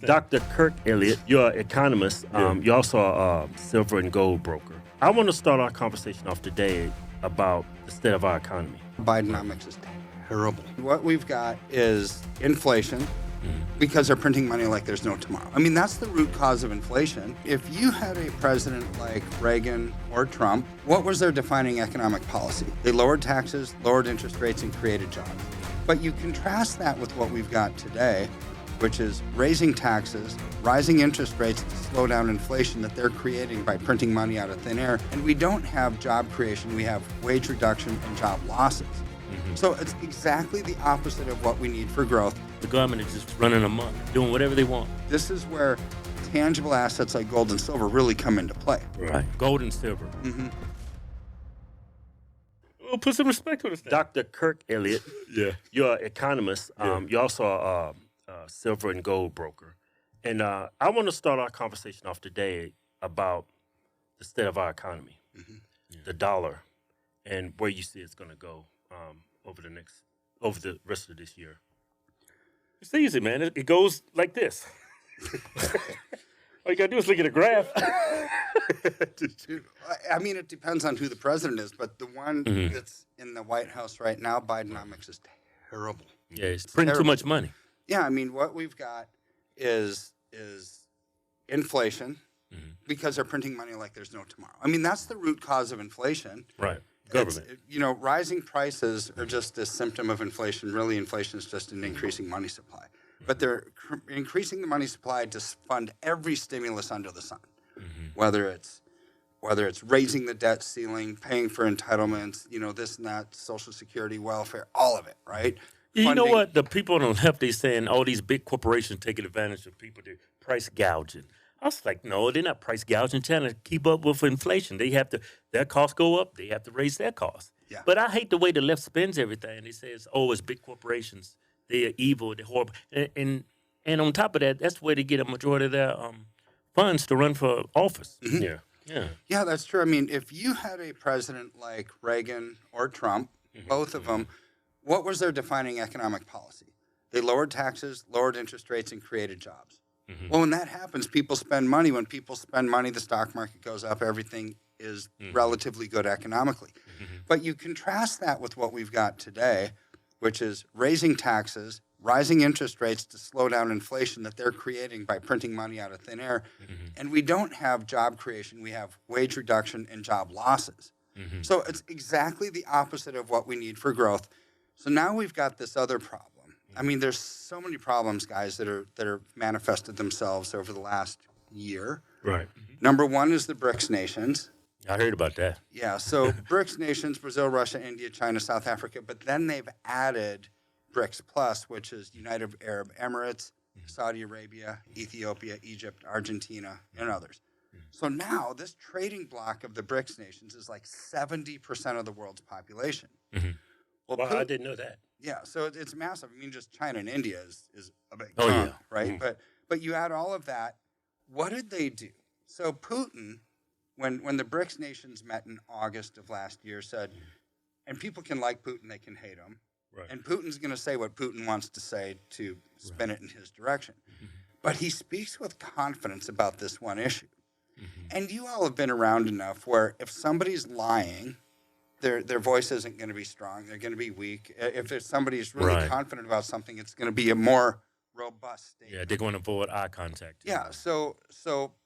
Dr. Kirk Elliot, you're an economist. You're also a silver and gold broker. I want to start our conversation off today about the state of our economy. Bidenomics is terrible. What we've got is inflation because they're printing money like there's no tomorrow. I mean, that's the root cause of inflation. If you had a president like Reagan or Trump, what was their defining economic policy? They lowered taxes, lowered interest rates, and created jobs. But you contrast that with what we've got today, which is raising taxes, rising interest rates to slow down inflation that they're creating by printing money out of thin air. And we don't have job creation, we have wage reduction and job losses. So it's exactly the opposite of what we need for growth. The government is just running amok, doing whatever they want. This is where tangible assets like gold and silver really come into play. Right. Gold and silver. Well, put some respect on this. Dr. Kirk Elliot, you're an economist. You're also a silver and gold broker. And I want to start our conversation off today about the state of our economy, the dollar, and where you see it's going to go over the rest of this year. It's easy, man. It goes like this. All you got to do is look at a graph. I mean, it depends on who the president is, but the one that's in the White House right now, Bidenomics is terrible. Yeah, it's printing too much money. Yeah, I mean, what we've got is inflation because they're printing money like there's no tomorrow. I mean, that's the root cause of inflation. Right. Government. Rising prices are just a symptom of inflation. Really, inflation is just an increasing money supply. But they're increasing the money supply to fund every stimulus under the sun, whether it's raising the debt ceiling, paying for entitlements, this and that, Social Security, welfare, all of it, right? You know what? The people on the left, they saying all these big corporations taking advantage of people to price gouging. I was like, no, they're not price gouging, trying to keep up with inflation. Their costs go up, they have to raise their costs. Yeah. But I hate the way the left spins everything. They say it's big corporations. They're evil, they're horrible. And on top of that, that's where they get a majority of their funds to run for office. Yeah, that's true. I mean, if you had a president like Reagan or Trump, both of them, what was their defining economic policy? They lowered taxes, lowered interest rates, and created jobs. Well, when that happens, people spend money. When people spend money, the stock market goes up. Everything is relatively good economically. But you contrast that with what we've got today, which is raising taxes, rising interest rates to slow down inflation that they're creating by printing money out of thin air. And we don't have job creation. We have wage reduction and job losses. So it's exactly the opposite of what we need for growth. So now we've got this other problem. I mean, there's so many problems, guys, that are manifested themselves over the last year. Right. Number one is the BRICS nations. I heard about that. Yeah, so BRICS nations, Brazil, Russia, India, China, South Africa, but then they've added BRICS Plus, which is United Arab Emirates, Saudi Arabia, Ethiopia, Egypt, Argentina, and others. So now this trading bloc of the BRICS nations is like 70% of the world's population. Well, I didn't know that. Yeah, so it's massive. I mean, just China and India is a big right? But you add all of that. What did they do? So Putin, when the BRICS nations met in August of last year, said, and people can like Putin, they can hate him. Right. And Putin's going to say what Putin wants to say to spin it in his direction. But he speaks with confidence about this one issue. And you all have been around enough where if somebody's lying, their voice isn't going to be strong. They're going to be weak. If there's somebody who's really confident about something, it's going to be a more robust statement. Yeah, they're going to avoid eye contact. Yeah, so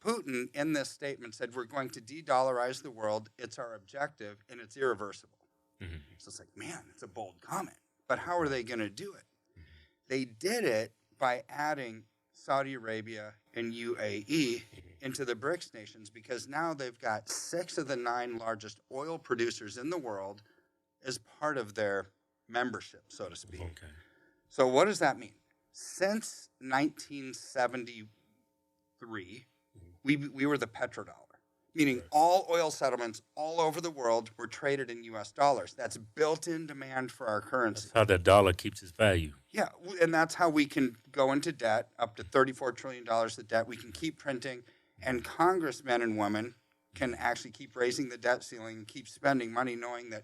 Putin in this statement said, we're going to de-dollarize the world. It's our objective, and it's irreversible. So it's like, man, it's a bold comment. But how are they going to do it? They did it by adding Saudi Arabia and UAE into the BRICS nations because now they've got 6 of the 9 largest oil producers in the world as part of their membership, so to speak. Okay. So what does that mean? Since 1973, we were the petrodollar, meaning all oil settlements all over the world were traded in U.S. dollars. That's built-in demand for our currency. That's how the dollar keeps its value. Yeah, and that's how we can go into debt, up to $34 trillion of debt. We can keep printing, and congressmen and women can actually keep raising the debt ceiling and keep spending money knowing that,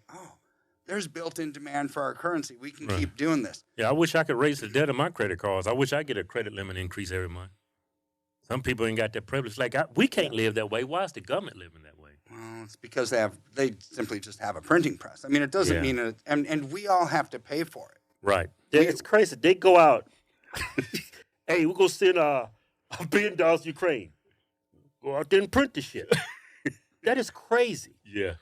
there's built-in demand for our currency. We can keep doing this. Yeah, I wish I could raise the debt of my credit cards. I wish I get a credit limit increase every month. Some people ain't got that privilege. Like we can't live that way. Why is the government living that way? Well, it's because they simply just have a printing press. I mean, it doesn't mean it, and we all have to pay for it. Right. Yeah, it's crazy. They go out. Hey, we're gonna send $1 billion to Ukraine. Go out there and print the shit. That is crazy. Yeah.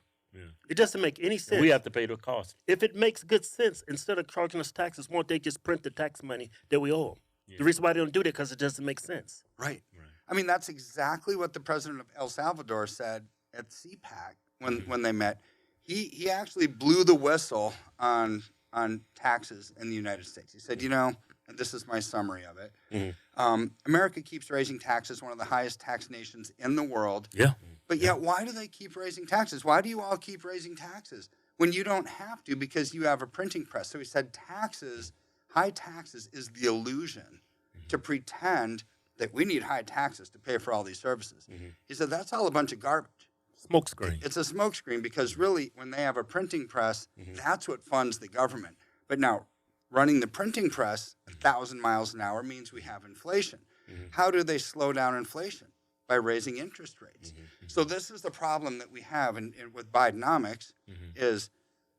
It doesn't make any sense. We have to pay the cost. If it makes good sense, instead of charging us taxes, won't they just print the tax money that we owe them? The reason why they don't do that because it doesn't make sense. Right. I mean, that's exactly what the president of El Salvador said at CPAC when they met. He actually blew the whistle on taxes in the United States. He said, and this is my summary of it. America keeps raising taxes, one of the highest tax nations in the world. Yeah. But yet, why do they keep raising taxes? Why do you all keep raising taxes when you don't have to because you have a printing press? So he said high taxes is the illusion to pretend that we need high taxes to pay for all these services. He said that's all a bunch of garbage. Smokescreen. It's a smokescreen because really when they have a printing press, that's what funds the government. But now running the printing press 1,000 miles an hour means we have inflation. How do they slow down inflation? By raising interest rates. So this is the problem that we have with Bidenomics is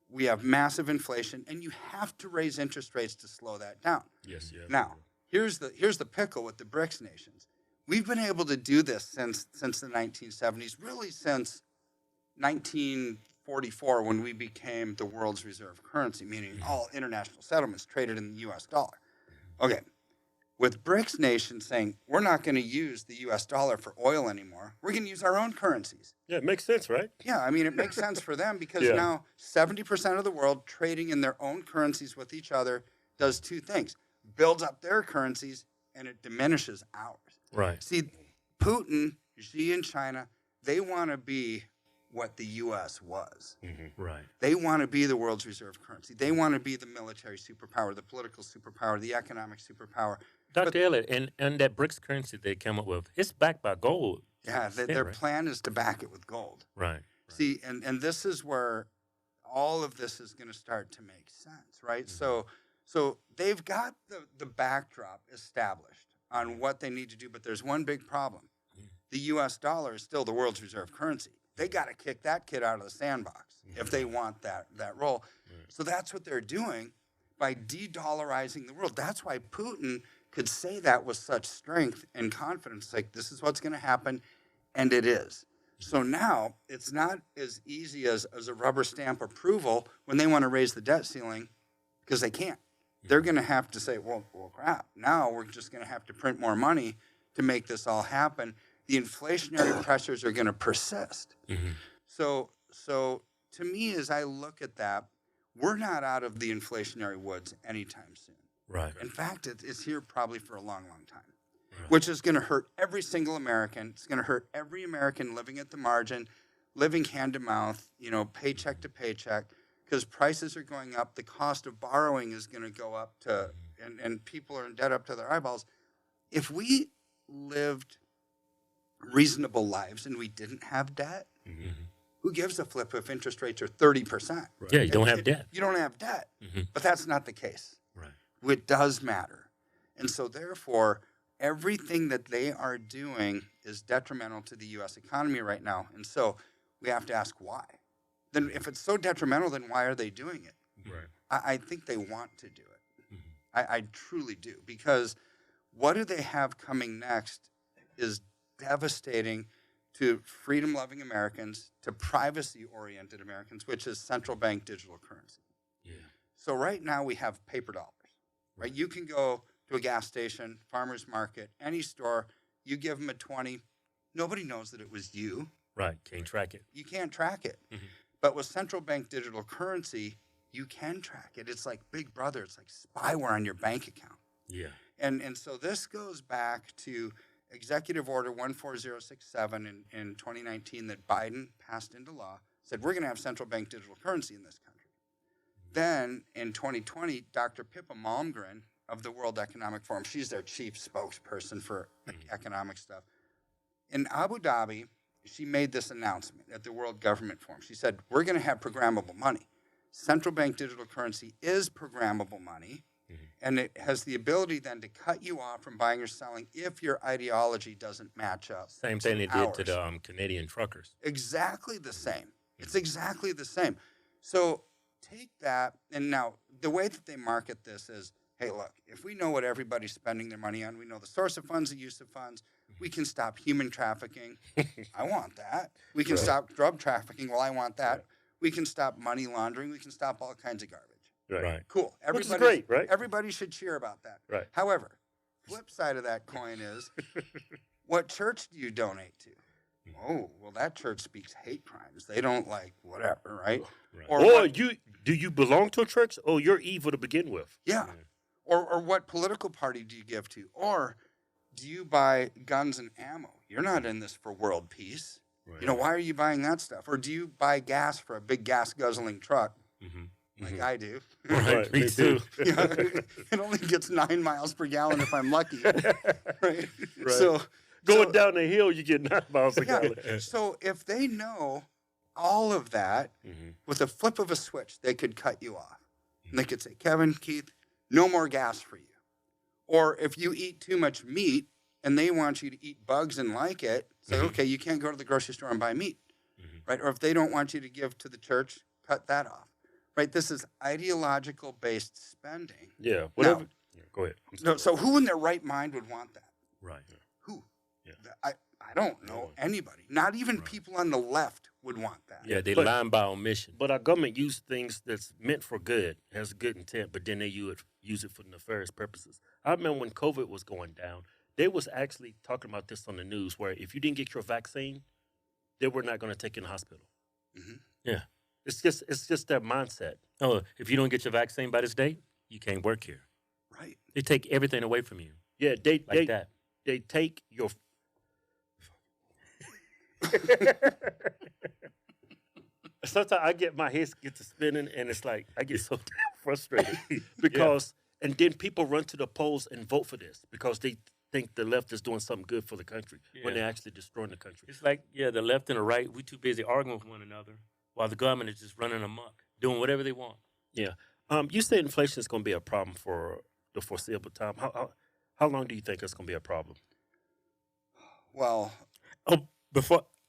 we have massive inflation and you have to raise interest rates to slow that down. Yes. Now, here's the pickle with the BRICS nations. We've been able to do this since the 1970s, really since 1944 when we became the world's reserve currency, meaning all international settlements traded in the U.S. dollar. Okay. With BRICS nations saying, we're not going to use the U.S. dollar for oil anymore. We're going to use our own currencies. Yeah, it makes sense, right? Yeah, I mean, it makes sense for them because now 70% of the world trading in their own currencies with each other does two things. Builds up their currencies, and it diminishes ours. Right. See, Putin, Xi, and China, they want to be what the U.S. was. Right. They want to be the world's reserve currency. They want to be the military superpower, the political superpower, the economic superpower. Dr. Elliot, and that BRICS currency they came up with, it's backed by gold. Yeah, their plan is to back it with gold. Right. See, and this is where all of this is going to start to make sense, right? So they've got the backdrop established on what they need to do, but there's one big problem. The U.S. dollar is still the world's reserve currency. They got to kick that kid out of the sandbox if they want that role. So that's what they're doing by de-dollarizing the world. That's why Putin could say that with such strength and confidence, like this is what's going to happen, and it is. So now it's not as easy as a rubber stamp approval when they want to raise the debt ceiling because they can't. They're going to have to say, well, crap, now we're just going to have to print more money to make this all happen. The inflationary pressures are going to persist. So to me, as I look at that, we're not out of the inflationary woods anytime soon. Right. In fact, it's here probably for a long, long time, which is going to hurt every single American. It's going to hurt every American living at the margin, living hand to mouth, paycheck to paycheck, because prices are going up. The cost of borrowing is going to go up and people are in debt up to their eyeballs. If we lived reasonable lives and we didn't have debt, who gives a flip if interest rates are 30%? Right. Yeah, you don't have debt. You don't have debt, but that's not the case. Right. It does matter. And so therefore, everything that they are doing is detrimental to the U.S. economy right now. And so we have to ask why. Then if it's so detrimental, then why are they doing it? Right. I think they want to do it. I truly do. Because what do they have coming next is devastating to freedom-loving Americans, to privacy-oriented Americans, which is central bank digital currency. Yeah. So right now we have paper dollars. Right? You can go to a gas station, farmer's market, any store, you give them a 20, nobody knows that it was you. Right, can't track it. You can't track it. But with central bank digital currency, you can track it. It's like Big Brother. It's like spyware on your bank account. Yeah. And so this goes back to Executive Order 14067 in 2019 that Biden passed into law, said we're going to have central bank digital currency in this country. Then in 2020, Dr. Pippa Malmgren of the World Economic Forum, she's their chief spokesperson for economic stuff. In Abu Dhabi, she made this announcement at the World Government Forum. She said, we're going to have programmable money. Central bank digital currency is programmable money, And it has the ability then to cut you off from buying or selling if your ideology doesn't match up. Same thing they did to ours. the Canadian truckers. Exactly the same. It's exactly the same. So take that, and now the way that they market this is, hey, look, if we know what everybody's spending their money on, we know the source of funds, the use of funds, we can stop human trafficking. I want that. We can stop drug trafficking. Well, I want that. We can stop money laundering. We can stop all kinds of garbage. Right. Cool. Which is great, right? Everybody should cheer about that. Right. However, flip side of that coin is, what church do you donate to? Oh, well, that church speaks hate crimes. They don't like whatever, right? Or do you belong to a church? Oh, you're evil to begin with. Yeah. Or what political party do you give to? Or do you buy guns and ammo? You're not in this for world peace. Right. You know, why are you buying that stuff? Or do you buy gas for a big gas guzzling truck? Like I do. Right, me too. It only gets 9 miles per gallon if I'm lucky. Right. So going down the hill, you get 9 miles a gallon. So if they know all of that, with a flip of a switch, they could cut you off. And they could say, Kevin, Keith, no more gas for you. Or if you eat too much meat and they want you to eat bugs and like it, say, okay, you can't go to the grocery store and buy meat. Right? Or if they don't want you to give to the church, cut that off. Right? This is ideological based spending. Yeah. Whatever. Go ahead. No, so who in their right mind would want that? Right. Who? Yeah. I don't know anybody. Not even people on the left would want that. Yeah, they lying by omission. But our government use things that's meant for good, has good intent, but then they use it for nefarious purposes. I remember when COVID was going down, they was actually talking about this on the news, where if you didn't get your vaccine, they were not going to take you in the hospital. Yeah. It's just that mindset. Oh, if you don't get your vaccine by this date, you can't work here. Right. They take everything away from you. Yeah, they take your. Sometimes I get my head gets to spinning, and it's like I get so damn frustrated because, and then people run to the polls and vote for this because they think the left is doing something good for the country when they're actually destroying the country. It's like, the left and the right, we too busy arguing with one another while the government is just running amok, doing whatever they want. Yeah. You said inflation is going to be a problem for the foreseeable time. How long do you think it's going to be a problem? Well,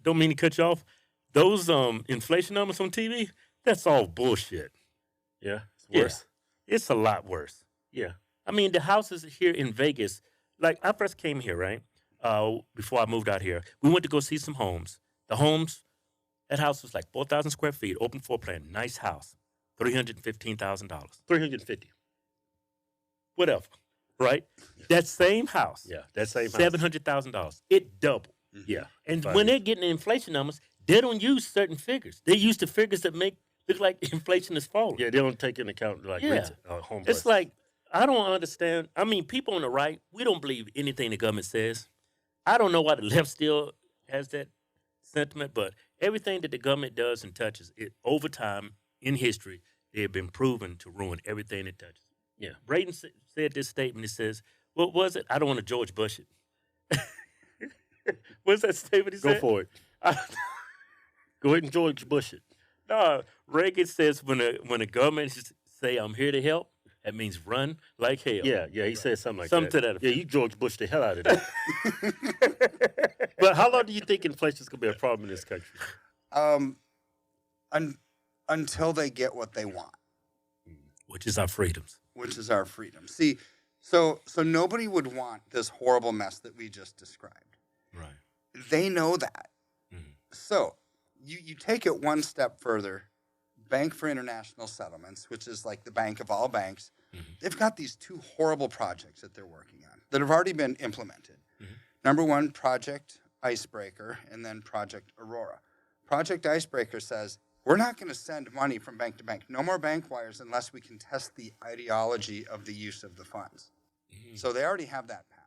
Don't mean to cut you off. Those inflation numbers on TV, that's all bullshit. Yeah, it's worse. Yeah, it's a lot worse. Yeah. I mean, the houses here in Vegas, like I first came here, right? Before I moved out here, we went to go see some homes. The homes, that house was like 4,000 square feet, open floor plan, nice house, $315,000. $350. Whatever, right? That same house. Yeah, that same house. $700,000. It doubled. Yeah. And when they're getting the inflation numbers, they don't use certain figures. They use the figures that look like inflation is falling. Yeah, they don't take into account like rent, home prices. It's like, I don't understand. I mean, people on the right, we don't believe anything the government says. I don't know why the left still has that sentiment, but everything that the government does and touches, it over time in history, they have been proven to ruin everything it touches. Yeah. Braden said this statement. He says, what was it? I don't want to George Bush it. What's that statement he said? Go for it. Go ahead and George Bush it. No, Reagan says when the government say, I'm here to help, that means run like hell. Yeah, he said something like something that. to that Yeah, you George Bush the hell out of that. But how long do you think inflation is going to be a problem in this country? Until they get what they want. Which is our freedoms. See, so nobody would want this horrible mess that we just described. Right. They know that. So you take it one step further. Bank for International Settlements, which is like the bank of all banks, they've got these 2 horrible projects that they're working on that have already been implemented. Number 1, Project Icebreaker, and then Project Aurora. Project Icebreaker says, we're not going to send money from bank to bank. No more bank wires unless we can test the ideology of the use of the funds. So they already have that passed.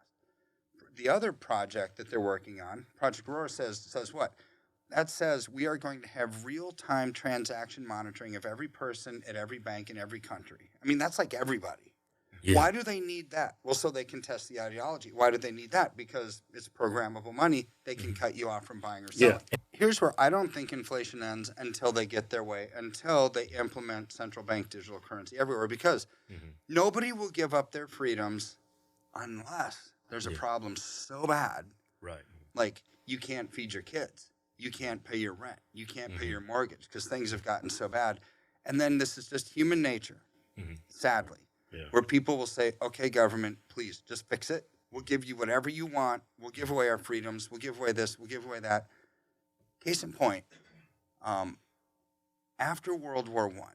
The other project that they're working on, Project Aurora, says what? That says we are going to have real-time transaction monitoring of every person at every bank in every country. I mean, that's like everybody. Yeah. Why do they need that? Well, so they can test the ideology. Why do they need that? Because it's programmable money. They can cut you off from buying or selling. Yeah. Here's where I don't think inflation ends until they get their way, until they implement central bank digital currency everywhere, because nobody will give up their freedoms unless there's a problem so bad, Right. like you can't feed your kids, you can't pay your rent, you can't pay your mortgage because things have gotten so bad. And then this is just human nature, sadly, where people will say, okay, government, please just fix it. We'll give you whatever you want. We'll give away our freedoms. We'll give away this. We'll give away that. Case in point, after World War I,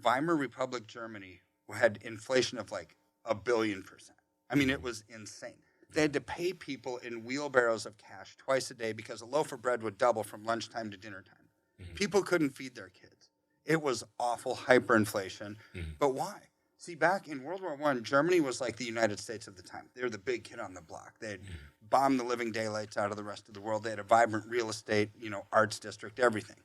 Weimar Republic Germany had inflation of like 1,000,000,000%. I mean, it was insane. They had to pay people in wheelbarrows of cash twice a day because a loaf of bread would double from lunchtime to dinner time. People couldn't feed their kids. It was awful hyperinflation. But why? See, back in World War I, Germany was like the United States of the time. They were the big kid on the block. They had bombed the living daylights out of the rest of the world. They had a vibrant real estate, arts district, everything.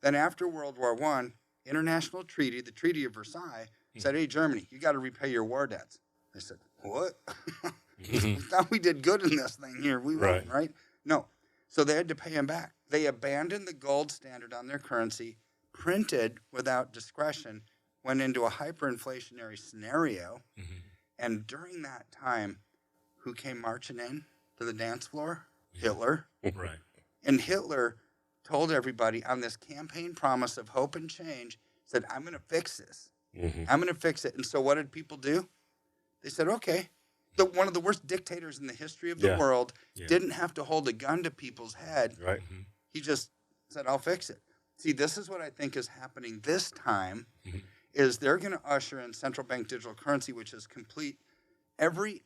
Then after World War I, international treaty, the Treaty of Versailles, said, hey, Germany, you got to repay your war debts. They said, what? We thought we did good in this thing here. We won't, right? No. So they had to pay them back. They abandoned the gold standard on their currency, printed without discretion, went into a hyperinflationary scenario. And during that time, who came marching in to the dance floor? Hitler. Right. And Hitler told everybody on this campaign promise of hope and change, said, I'm going to fix this. I'm going to fix it. And so what did people do? They said, okay. One of the worst dictators in the history of the world didn't have to hold a gun to people's head. Right. He just said, I'll fix it. See, this is what I think is happening this time, is they're going to usher in central bank digital currency, which is complete. Every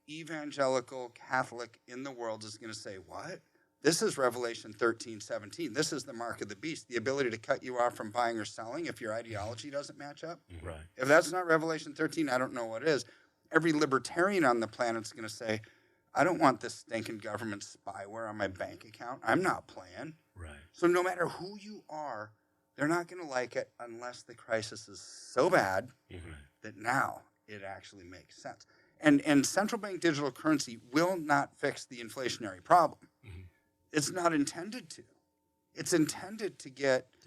evangelical Catholic in the world is going to say, what? This is Revelation 13:17. This is the mark of the beast, the ability to cut you off from buying or selling if your ideology doesn't match up. Right. If that's not Revelation 13, I don't know what is. Every libertarian on the planet is going to say, I don't want this stinking government spyware on my bank account. I'm not playing. Right. So no matter who you are, they're not going to like it unless the crisis is so bad that now it actually makes sense. And central bank digital currency will not fix the inflationary problem. It's not intended to. It's intended to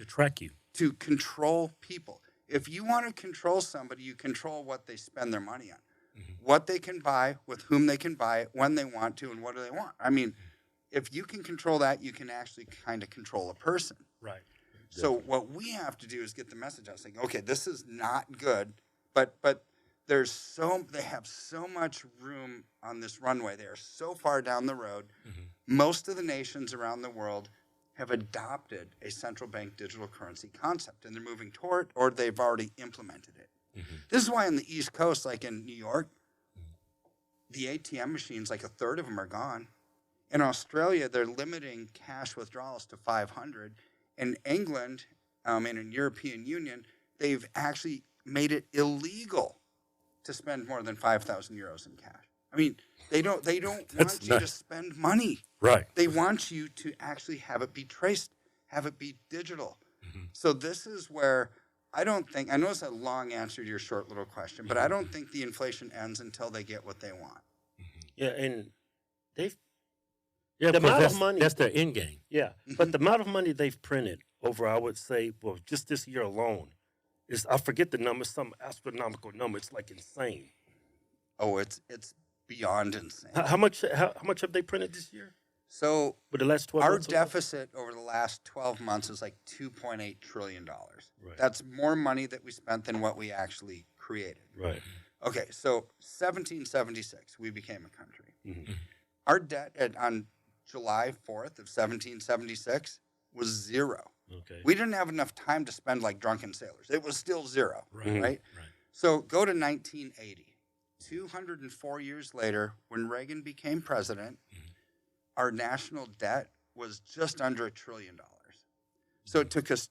track you, to control people. If you want to control somebody, you control what they spend their money on, what they can buy, with whom they can buy it, when they want to, and what do they want. I mean, if you can control that, you can actually kind of control a person. right? So what we have to do is get the message out saying, okay, this is not good, but they have so much room on this runway. They are so far down the road. Most of the nations around the world have adopted a central bank digital currency concept, and they're moving toward, or they've already implemented it. This is why on the East Coast, like in New York, the ATM machines, like a third of them are gone. In Australia, they're limiting cash withdrawals to 500. In England, and in European Union, they've actually made it illegal to spend more than 5,000 euros in cash. I mean, they don't want you to spend money. Right. They want you to actually have it be traced, have it be digital. So this is where I know it's a long answer to your short little question, but I don't think the inflation ends until they get what they want. Yeah, and they've Yeah, the amount of that's, money. that's their end game. Yeah, but the amount of money they've printed over, I would say, well, just this year alone, is, I forget the number, some astronomical number. It's like insane. Oh, it's beyond insane. How much have they printed this year? So With the last 12 our months? deficit over the last 12 months is like $2.8 trillion. Right. That's more money that we spent than what we actually created. Right. Okay, so 1776, we became a country. Mm-hmm. Our debt on July 4th of 1776 was zero. Okay. We didn't have enough time to spend like drunken sailors. It was still zero, Right. right? So go to 1980. 204 years later, when Reagan became president, our national debt was just under $1 trillion. So it took us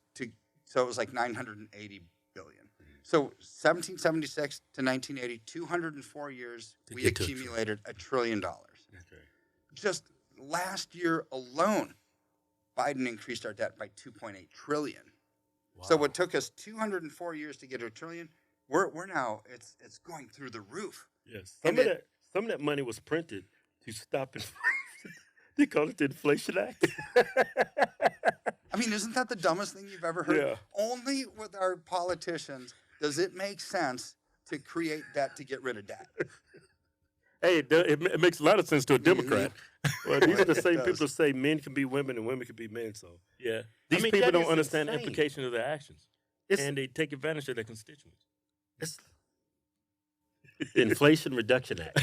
so it was like 980 billion. So 1776 to 1980, 204 years, we accumulated $1 trillion. Okay. Just last year alone, Biden increased our debt by $2.8 trillion. Wow. So what took us 204 years to get $1 trillion we're now it's going through the roof. Yes. Some of that money was printed to stop inflation. They call it the Inflation Act. I mean, isn't that the dumbest thing you've ever heard? Yeah. Only with our politicians does it make sense to create debt to get rid of debt. Hey, it makes a lot of sense to a Democrat. Well, these are the same It people does. that say men can be women and women can be men. So Yeah. these people that don't is understand the insane. implications. implication of their actions. It's, And they take advantage of their constituents. it's the Inflation Reduction Act.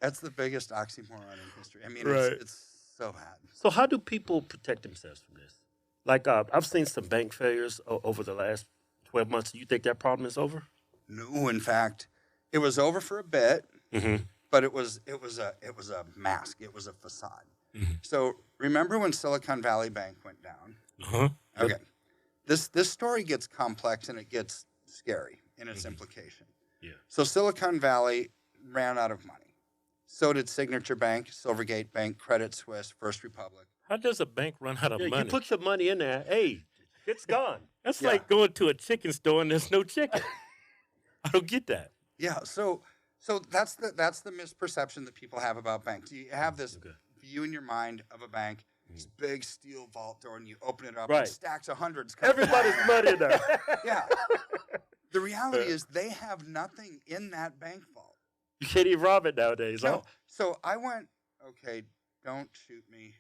That's the biggest oxymoron in history. I mean, Right. it's so bad. So how do people protect themselves from this? Like I've seen some bank failures over the last 12 months. Do you think that problem is over? No, in fact, it was over for a bit, Mm-hmm. but it was a mask. It was a facade. Mm-hmm. So remember when Silicon Valley Bank went down? Uh-huh. Okay, this story gets complex and it gets scary in its implication. Yeah. So Silicon Valley ran out of money. So did Signature Bank, Silvergate Bank, Credit Suisse, First Republic. How does a bank run out of Yeah, money? you put your money in there. Hey, it's gone. That's Yeah. like going to a chicken store and there's no chicken. I don't get that. Yeah, so that's the misperception that people have about banks. You have this view in your mind of a bank, this big steel vault door, and you open it up, Right. and stacks of hundreds. come Everybody's money in there. Yeah. The reality is they have nothing in that bank vault. You can't even rob it nowadays. No. Huh? So I went, okay, don't shoot me.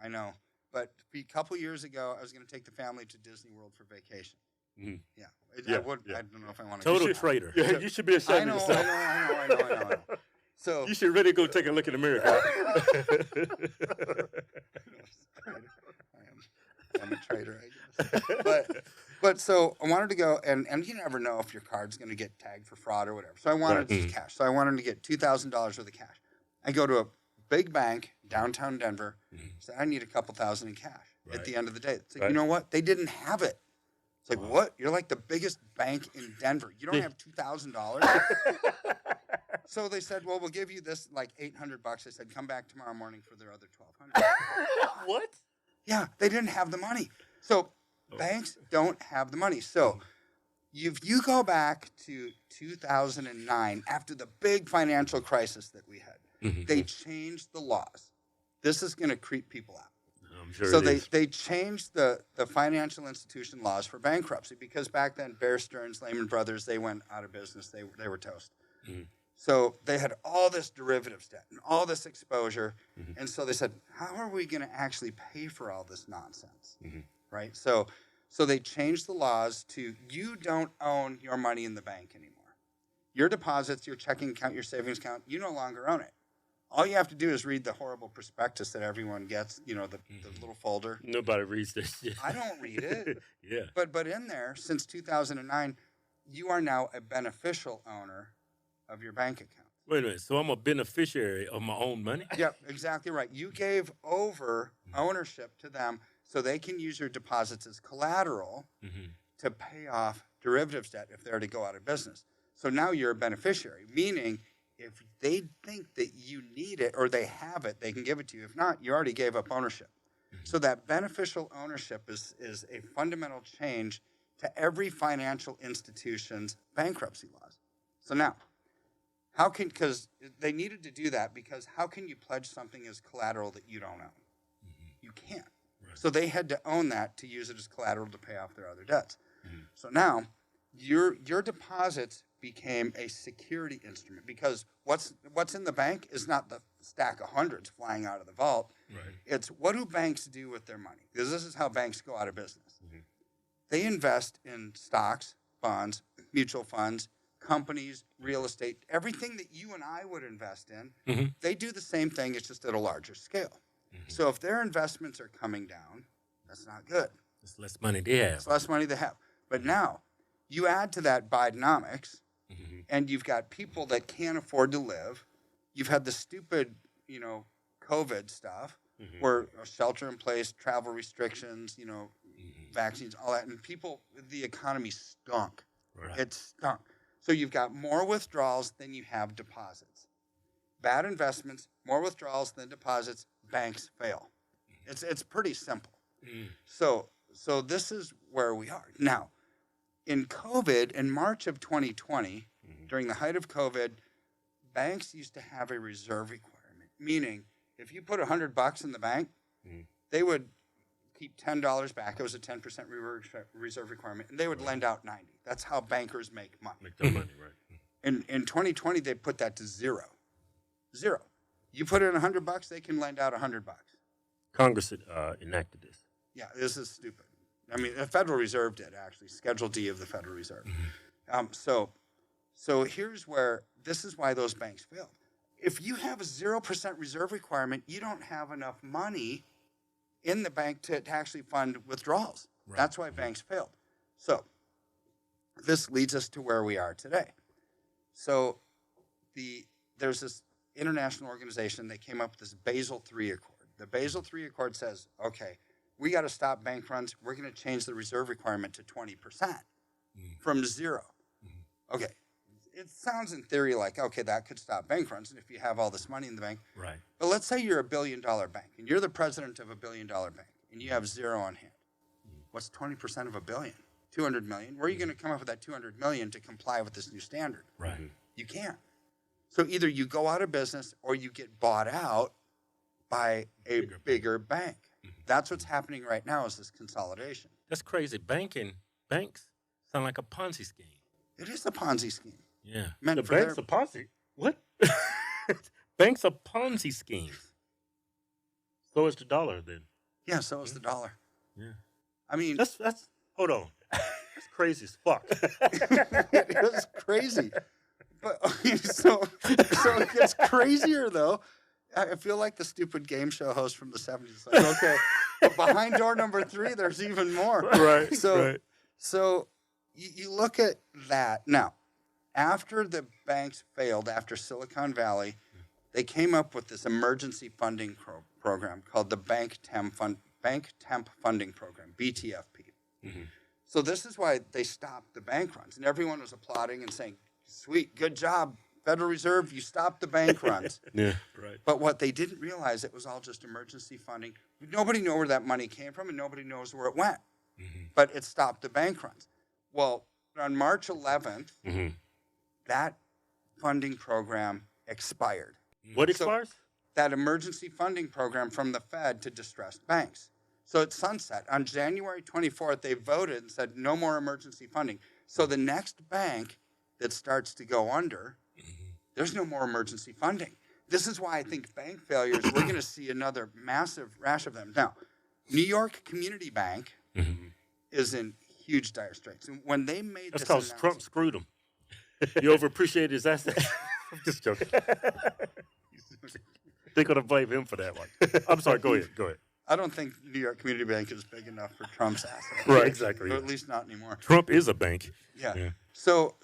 I know. But a couple years ago, I was going to take the family to Disney World for vacation. Mhm. Yeah. Yeah, I would. yeah. I don't know if I want to. Total traitor. Yeah, you should be I ashamed know, of I yourself. know. So You should really go take a look in the mirror. I'm a traitor, I guess. But so I wanted to go, and you never know if your card's going to get tagged for fraud or whatever. So I wanted Right. cash. So I wanted to get $2,000 worth of cash. I go to a big bank downtown Denver. Say I need a couple thousand in cash at the end of the day. It's like, Right. you know what? They didn't have it. It's like, what? You're like the biggest bank in Denver. You don't have $2,000. So they said, well, we'll give you this like $800. I said, come back tomorrow morning for their other $1,200. What? Yeah, they didn't have the money. So banks don't have the money. So if you go back to 2009, after the big financial crisis that we had, they changed the laws. This is going to creep people out. I'm sure So it is. they changed the financial institution laws for bankruptcy because back then Bear Stearns, Lehman Brothers, they went out of business. They were toast. So they had all this derivatives debt and all this exposure. And so they said, how are we going to actually pay for all this nonsense? Right? So they changed the laws to you don't own your money in the bank anymore. Your deposits, your checking account, your savings account, you no longer own it. All you have to do is read the horrible prospectus that everyone gets, you know, the little folder. Nobody reads this shit. I don't read it. Yeah. But in there, since 2009, you are now a beneficial owner of your bank account. Wait a minute. So I'm a beneficiary of my own money? Yep, exactly right. You gave over ownership to them so they can use your deposits as collateral to pay off derivatives debt if they're to go out of business. So now you're a beneficiary, meaning if they think that you need it or they have it, they can give it to you. If not, you already gave up ownership. So that beneficial ownership is a fundamental change to every financial institution's bankruptcy laws. So now, because they needed to do that because how can you pledge something as collateral that you don't own? You can't. Right. So they had to own that to use it as collateral to pay off their other debts. So now your deposits became a security instrument because what's in the bank is not the stack of hundreds flying out of the vault. Right. It's what do banks do with their money? Because this is how banks go out of business. They invest in stocks, bonds, mutual funds, companies, real estate, everything that you and I would invest in. They do the same thing, it's just at a larger scale. So if their investments are coming down, that's not good. It's less money they have. It's less money they have. But now you add to that Bidenomics, and you've got people that can't afford to live. You've had the stupid, COVID stuff where shelter in place, travel restrictions, vaccines, all that. And the economy stunk. Right. It stunk. So you've got more withdrawals than you have deposits. Bad investments, more withdrawals than deposits, banks fail. It's pretty simple. So this is where we are. Now, in COVID, in March of 2020, during the height of COVID, banks used to have a reserve requirement, meaning if you put $100 in the bank, they would keep $10 back. It was a 10% reserve requirement, and they would lend out 90. That's how bankers make money. Make their money, right? In 2020, they put that to zero. Zero. You put in $100, they can lend out $100. Congress enacted this. Yeah, this is stupid. I mean, the Federal Reserve did, actually, Schedule D of the Federal Reserve. So here's where, this is why those banks failed. If you have a 0% reserve requirement, you don't have enough money in the bank to actually fund withdrawals. Right. That's why banks failed. So this leads us to where we are today. So there's this international organization, they came up with this Basel III Accord. The Basel III Accord says, okay, we got to stop bank runs. We're going to change the reserve requirement to 20% from zero. Okay. It sounds in theory like, okay, that could stop bank runs if you have all this money in the bank. Right. But let's say you're a $1 billion bank and you're the president of a $1 billion bank and you have zero on hand. What's 20% of $1 billion? 200 million. Where are you going to come up with that 200 million to comply with this new standard? Right. You can't. So either you go out of business or you get bought out by a bigger bank. That's what's happening right now is this consolidation. That's crazy. Banks sound like a Ponzi scheme. It is a Ponzi scheme. Yeah. The bank's a Ponzi. What? Banks are Ponzi schemes. So is the dollar then. Yeah, so is the dollar. Yeah. I mean, that's hold on. That's crazy as fuck. It is crazy. But so it gets crazier though. I feel like the stupid game show host from the 70s. It's like, okay, but behind door number 3, there's even more. Right. So you look at that. Now, after the banks failed, after Silicon Valley, they came up with this emergency funding program called the Bank Temp Funding Program, BTFP. So this is why they stopped the bank runs. And everyone was applauding and saying, sweet, good job, Federal Reserve, you stopped the bank runs. Yeah, right. But what they didn't realize, it was all just emergency funding. Nobody knew where that money came from, and nobody knows where it went. But it stopped the bank runs. Well, on March 11th, that funding program expired. What expires? So that emergency funding program from the Fed to distressed banks. So it's sunset. On January 24th, they voted and said no more emergency funding. So the next bank that starts to go under, there's no more emergency funding. This is why I think bank failures, we're going to see another massive rash of them. Now, New York Community Bank is in huge dire straits. And when they made that's this because Trump screwed him. You overappreciated his assets. I'm just joking. They're going to blame him for that one. I'm sorry. Go ahead. I don't think New York Community Bank is big enough for Trump's assets. Right, exactly. Or at least not anymore. Trump is a bank. Yeah. So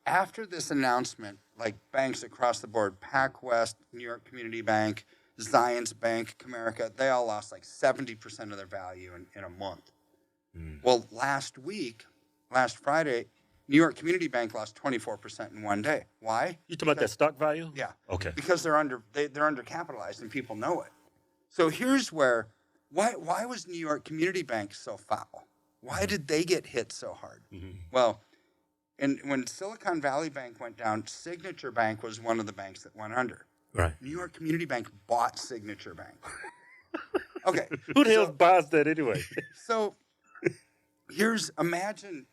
after this announcement, like banks across the board, PacWest, New York Community Bank, Zions Bank, Comerica, they all lost like 70% of their value in a month. Well, last Friday, New York Community Bank lost 24% in one day. Why? You talking about that stock value? Yeah. Okay. Because they're undercapitalized and people know it. So here's where, why was New York Community Bank so foul? Why did they get hit so hard? Well, when Silicon Valley Bank went down, Signature Bank was one of the banks that went under. Right. New York Community Bank bought Signature Bank. Okay. Who the hell buys that anyway? So imagine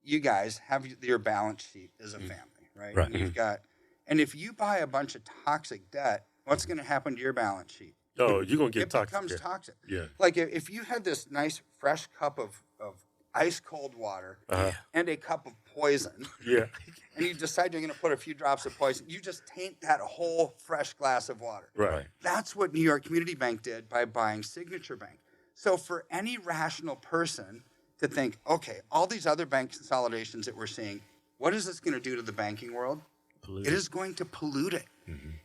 you guys have your balance sheet as a family, right? Right. And if you buy a bunch of toxic debt, what's going to happen to your balance sheet? Oh, you're going to get it toxic. It becomes toxic. Yeah. Like if you had this nice fresh cup of ice cold water and a cup of poison, and you decide you're going to put a few drops of poison, you just taint that whole fresh glass of water. Right. That's what New York Community Bank did by buying Signature Bank. So for any rational person to think, okay, all these other bank consolidations that we're seeing, what is this going to do to the banking world? It is going to pollute it.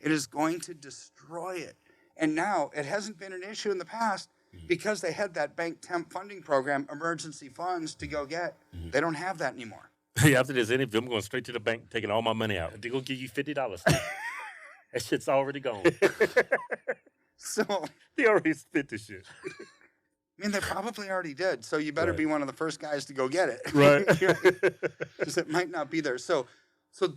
It is going to destroy it. And now it hasn't been an issue in the past because they had that bank temp funding program, emergency funds to go get. They don't have that anymore. After this interview, I'm going straight to the bank, taking all my money out. They're going to give you $50. That shit's already gone. So they already spent the shit. I mean, they probably already did. So you better Right. be one of the first guys to go get it. Right. Because it might not be there. So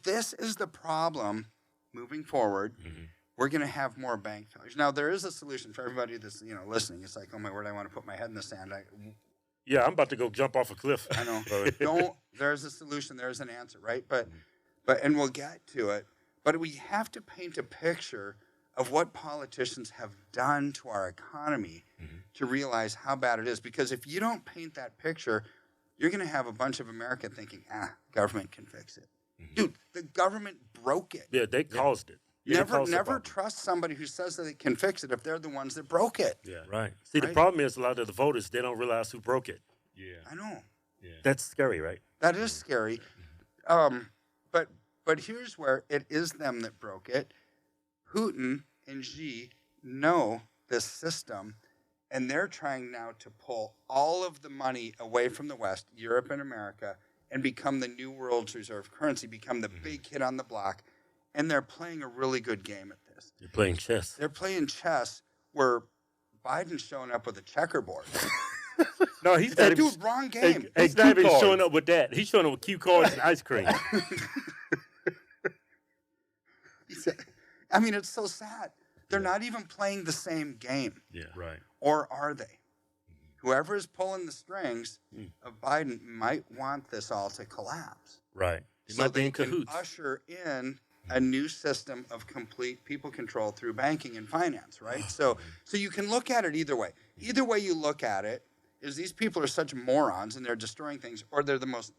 this is the problem moving forward. Mm-hmm. We're going to have more bank failures. Now, there is a solution for everybody that's listening. It's like, oh my word, I want to put my head in the sand. Yeah, I'm about to go jump off a cliff. I know. There's a solution. There's an answer, right? And we'll get to it. But we have to paint a picture of what politicians have done to our economy to realize how bad it is. Because if you don't paint that picture, you're going to have a bunch of America thinking, government can fix it. Dude, the government broke it. Yeah, they caused it. Yeah, Never trust somebody who says that they can fix it if they're the ones that broke it. Yeah, right. See, the problem is a lot of the voters, they don't realize who broke it. Yeah. I know. Yeah. That's scary, right? That is scary. But here's where it is them that broke it. Putin and Xi know this system, and they're trying now to pull all of the money away from the West, Europe and America, and become the new world's reserve currency, become the big kid on the block. And they're playing a really good game at this. You're playing chess. They're playing chess where Biden's showing up with a checkerboard. No, he's not even, Dude, wrong game. he's not even showing up with that. He's showing up with cue cards and ice cream. I mean, it's so sad. They're not even playing the same game. Yeah, right. Or are they? Whoever is pulling the strings of Biden might want this all to collapse. Right. He So might be they in can cahoots. usher in a new system of complete people control through banking and finance, right? So you can look at it either way. Either way you look at it is these people are such morons and they're destroying things, or they're the most.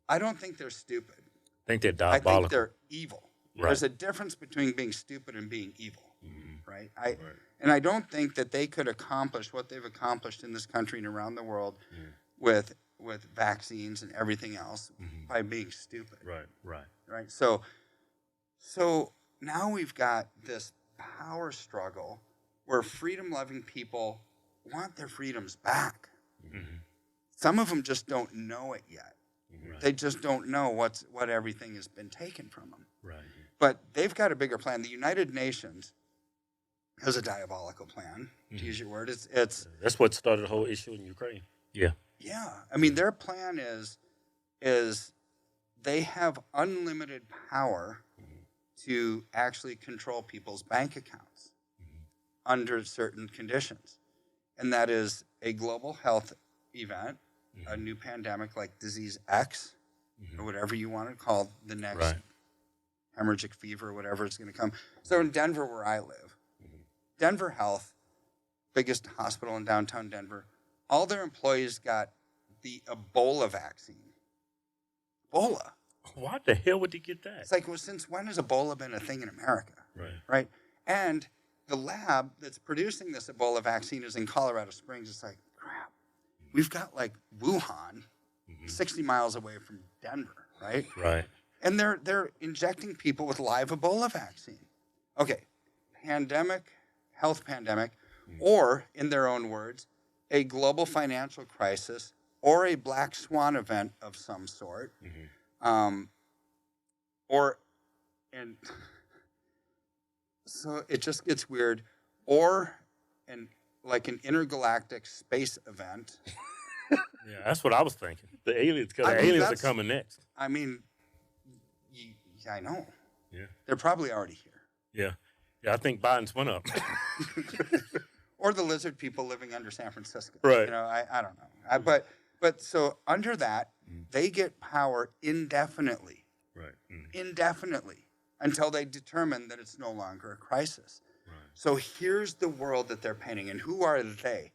I don't think they're stupid. I think they're I diabolical. think they're evil. Right. There's a difference between being stupid and being evil, right? And I don't think that they could accomplish what they've accomplished in this country and around the world with vaccines and everything else by being stupid. Right. So now we've got this power struggle where freedom-loving people want their freedoms back. Some of them just don't know it yet. They just don't know what everything has been taken from them. Right. But they've got a bigger plan. The United Nations has a diabolical plan, to use your word. It's That's what started the whole issue in Ukraine. Yeah. yeah. I mean, their plan is they have unlimited power to actually control people's bank accounts under certain conditions. And that is a global health event, a new pandemic like disease X, or whatever you want to call the next hemorrhagic fever, whatever is going to come. So in Denver, where I live, Denver Health, biggest hospital in downtown Denver, all their employees got the Ebola vaccine. Ebola. Why the hell would they get that? It's like, well, since when has Ebola been a thing in America? Right? And the lab that's producing this Ebola vaccine is in Colorado Springs. It's like, crap. We've got like Wuhan, 60 miles away from Denver, right? Right. And they're injecting people with live Ebola vaccine. Okay, health pandemic, or in their own words, a global financial crisis or a black swan event of some sort. So it just gets weird. Or like an intergalactic space event. Yeah, that's what I was thinking. The aliens, because the I mean, aliens are that's- coming next. I mean, I know. Yeah. They're probably already here. Yeah. Yeah, I think Biden's went up. Or the lizard people living under San Francisco. Right. I don't know. But so under that, they get power indefinitely. Right. Indefinitely until they determine that it's no longer a crisis. Right. So here's the world that they're painting. And who are they?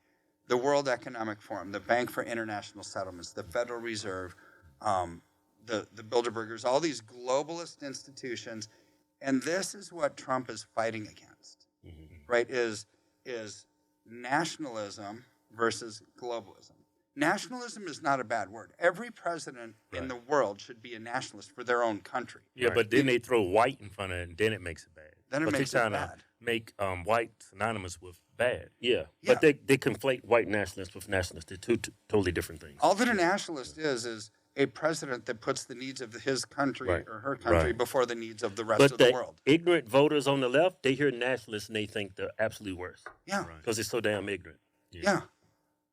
The World Economic Forum, the Bank for International Settlements, the Federal Reserve, the Bilderbergers, all these globalist institutions. And this is what Trump is fighting against, right, is nationalism versus globalism. Nationalism is not a bad word. Every president in the world should be a nationalist for their own country. Yeah, but then they throw white in front of it, and then it makes it bad. Then it but makes they're it trying bad. to make white synonymous with bad. Yeah. Yeah. But they conflate white nationalists with nationalists. They're two totally different things. All that a nationalist is a president that puts the needs of his country or her country before the needs of the rest But of the world. ignorant voters on the left, they hear nationalists and they think they're absolutely worse. Yeah. Because they're so damn ignorant. Yeah.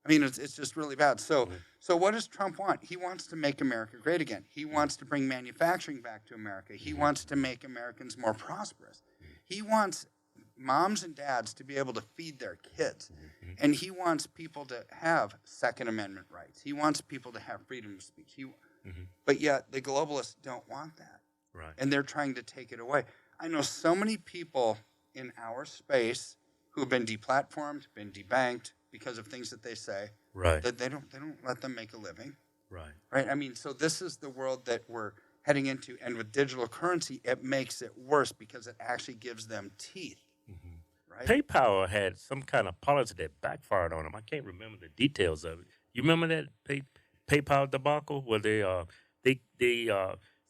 I mean, it's just really bad. So what does Trump want? He wants to make America great again. He wants to bring manufacturing back to America. He wants to make Americans more prosperous. He wants moms and dads to be able to feed their kids. And he wants people to have Second Amendment rights. He wants people to have freedom of speech. But yet the globalists don't want that. Right. And they're trying to take it away. I know so many people in our space who have been deplatformed, been debanked because of things that they say. Right. That they don't let them make a living. Right. Right. I mean, so this is the world that we're heading into, and with digital currency, it makes it worse because it actually gives them teeth. Right. PayPal had some kind of policy that backfired on them. I can't remember the details of it. You remember that PayPal debacle where they said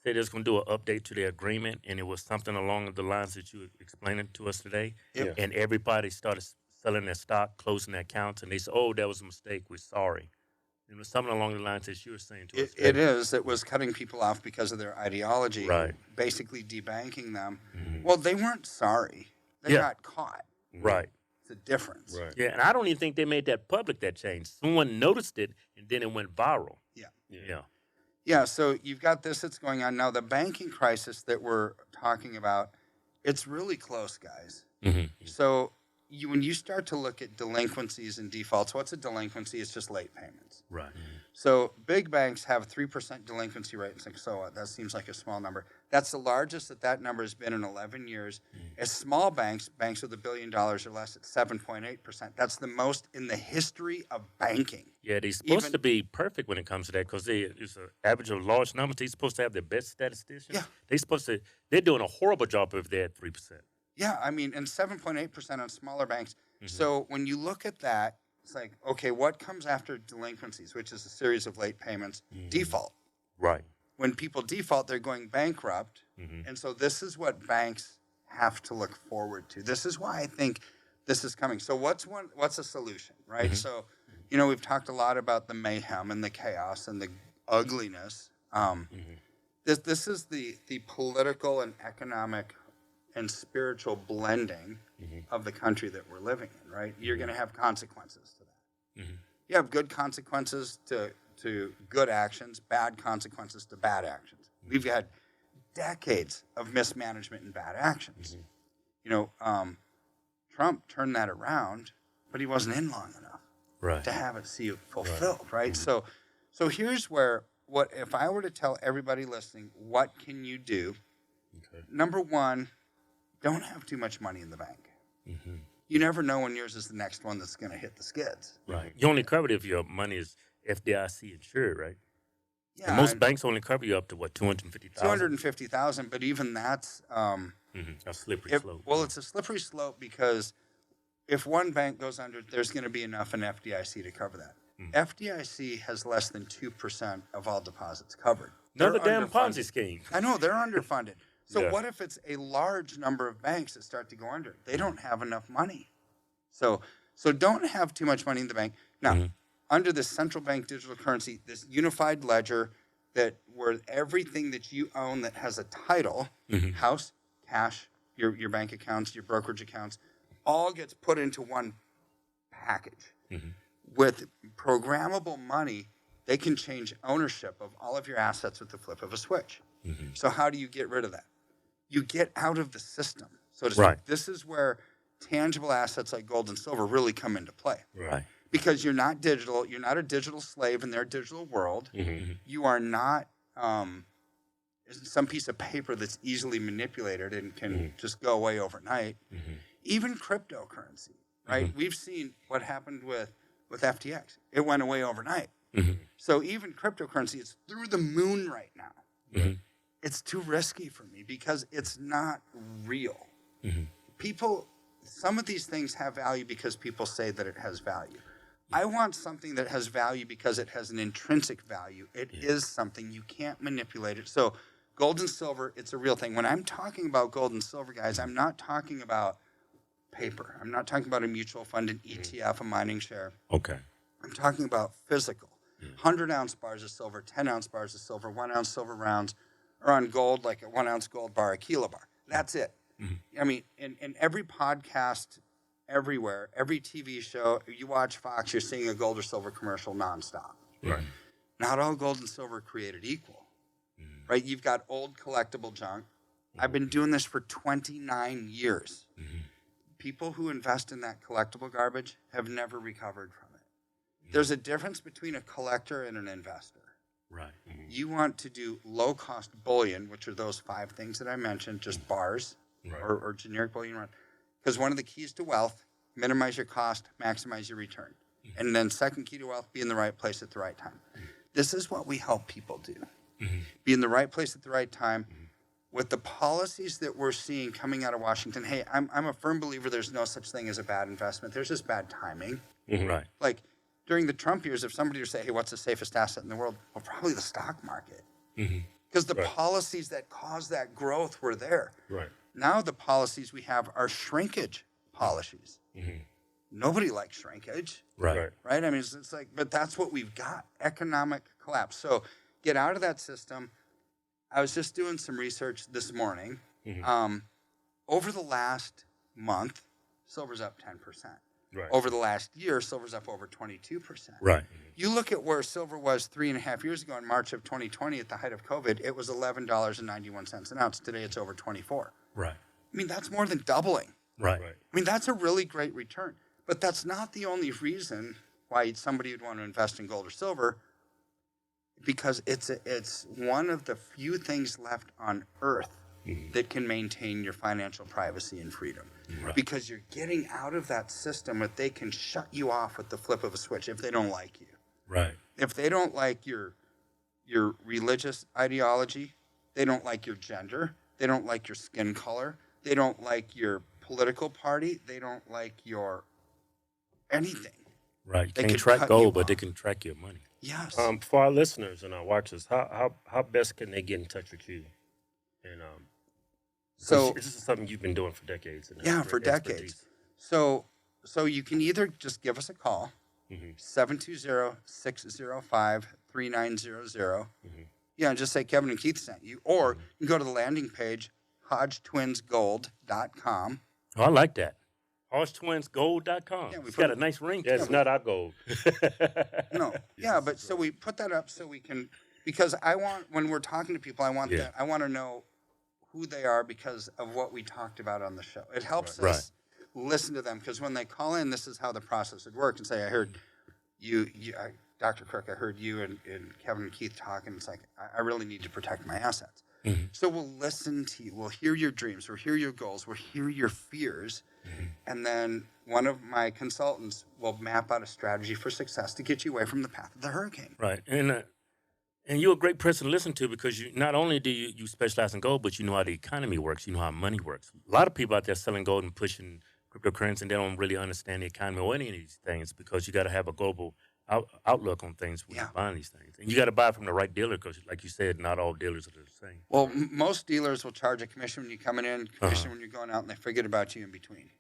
they was going to do an update to their agreement, and it was something along the lines that you were explaining to us today. Yep. And everybody started selling their stock, closing their accounts, and they said, "Oh, that was a mistake. We're sorry." It was something along the lines that you were saying to us. It is. It was cutting people off because of their ideology, right? Basically debanking them. Well, they weren't sorry. They got caught. Right. It's a difference. Right. Yeah, and I don't even think they made that public, that change. Someone noticed it, and then it went viral. Yeah, so you've got this that's going on now. The banking crisis that we're talking about, it's really close, guys. So when you start to look at delinquencies and defaults, what's a delinquency? It's just late payments. Right. So big banks have 3% delinquency rate. It's like, so what? That seems like a small number. That's the largest that number has been in 11 years. As small banks with $1 billion or less, it's 7.8%. That's the most in the history of banking. Yeah, they're supposed to be perfect when it comes to that because it's an average of large numbers. They're supposed to have the best statisticians. Yeah. They're doing a horrible job if they're at 3%. Yeah, I mean, and 7.8% on smaller banks. So when you look at that, it's like, okay, what comes after delinquencies, which is a series of late payments? Default. Right. When people default, they're going bankrupt. And so this is what banks have to look forward to. This is why I think this is coming. So what's a solution, right? So, we've talked a lot about the mayhem and the chaos and the ugliness. This is the political and economic and spiritual blending of the country that we're living in, right? You're going to have consequences to that. You have good consequences to good actions, bad consequences to bad actions. We've had decades of mismanagement and bad actions. Trump turned that around, but he wasn't in long enough to have it see it fulfilled, right? So here's what if I were to tell everybody listening, what can you do? Number one, don't have too much money in the bank. You never know when yours is the next one that's going to hit the skids. Right. You only cover it if your money is FDIC insured, right? Yeah. And most banks only cover you up to what, $250,000? $250,000, but even that's a slippery slope. Well, it's a slippery slope because if one bank goes under, there's going to be enough in FDIC to cover that. FDIC has less than 2% of all deposits covered. Another damn Ponzi scheme. I know, they're underfunded. So what if it's a large number of banks that start to go under? They don't have enough money. So don't have too much money in the bank. Now, under this central bank digital currency, this unified ledger where everything that you own that has a title, house, cash, your bank accounts, your brokerage accounts, all gets put into one package. With programmable money, they can change ownership of all of your assets with the flip of a switch. So how do you get rid of that? You get out of the system, so to speak. This is where tangible assets like gold and silver really come into play. Right. Because you're not digital. You're not a digital slave in their digital world. You are not some piece of paper that's easily manipulated and can just go away overnight. Even cryptocurrency, right? We've seen what happened with FTX. It went away overnight. So even cryptocurrency is through the moon right now. It's too risky for me because it's not real. Some of these things have value because people say that it has value. I want something that has value because it has an intrinsic value. It is something. You can't manipulate it. So gold and silver, it's a real thing. When I'm talking about gold and silver, guys, I'm not talking about paper. I'm not talking about a mutual fund, an ETF, a mining share. Okay. I'm talking about physical. 100-ounce bars of silver, 10-ounce bars of silver, 1-ounce silver rounds, or on gold, like a 1-ounce gold bar, a kilo bar. That's it. I mean, in every podcast everywhere. Every TV show, you watch Fox, you're seeing a gold or silver commercial nonstop. Right. Not all gold and silver are created equal, right? You've got old collectible junk. I've been doing this for 29 years. People who invest in that collectible garbage have never recovered from it. There's a difference between a collector and an investor. Right. You want to do low-cost bullion, which are those 5 things that I mentioned, just bars or generic bullion. Because one of the keys to wealth, minimize your cost, maximize your return. And then second key to wealth, be in the right place at the right time. This is what we help people do. Be in the right place at the right time. With the policies that we're seeing coming out of Washington, hey, I'm a firm believer there's no such thing as a bad investment. There's just bad timing. Right. Like, during the Trump years, if somebody were to say, hey, what's the safest asset in the world? Well, probably the stock market. Because the policies that caused that growth were there. Right. Now the policies we have are shrinkage policies. Nobody likes shrinkage. Right. Right? I mean, it's like, but that's what we've got, economic collapse. So get out of that system. I was just doing some research this morning. Over the last month, silver's up 10%. Right. Over the last year, silver's up over 22%. Right. You look at where silver was 3.5 years ago in March of 2020 at the height of COVID, it was $11.91 an ounce. Today it's over 24. Right. I mean, that's more than doubling. Right. I mean, that's a really great return. But that's not the only reason why somebody would want to invest in gold or silver, because it's one of the few things left on earth that can maintain your financial privacy and freedom. Right. Because you're getting out of that system where they can shut you off with the flip of a switch if they don't like you. Right. If they don't like your religious ideology, they don't like your gender, they don't like your skin color, they don't like your political party, they don't like your anything. Right. You They can't could track cut gold, you but they off. can track your money. Yes. For our listeners and our watchers, how best can they get in touch with you? And So this is something you've been doing for decades. And yeah, great for decades. So you can either just give us a call, 720-605-3900. Yeah, and just say Kevin and Keith sent you. Or you can go to the landing page, hodgetwinsgold.com. Oh, I like that. Hodgetwinsgold.com. Yeah, we It's put got it- a nice ring to Yeah, it. it's not our gold. No, yeah, but so we put that up so we can, because I want, when we're talking to people, I want that, I want to know who they are because of what we talked about on the show. It helps us listen to them, because when they call in, this is how the process would work, and say, I heard Dr. Kirk, I heard you and Kevin and Keith talk, and it's like, I really need to protect my assets. So we'll listen to you. We'll hear your dreams. We'll hear your goals. We'll hear your fears. And then one of my consultants will map out a strategy for success to get you away from the path of the hurricane. Right. And you're a great person to listen to, because you not only do you specialize in gold, but you know how the economy works. You know how money works. A lot of people out there selling gold and pushing cryptocurrency, and they don't really understand the economy or any of these things, because you got to have a global outlook on things when you're buying these things. And you got to buy from the right dealer, because, like you said, not all dealers are the same. Well, most dealers will charge a commission when you're coming in, commission when you're going out, and they forget about you in between.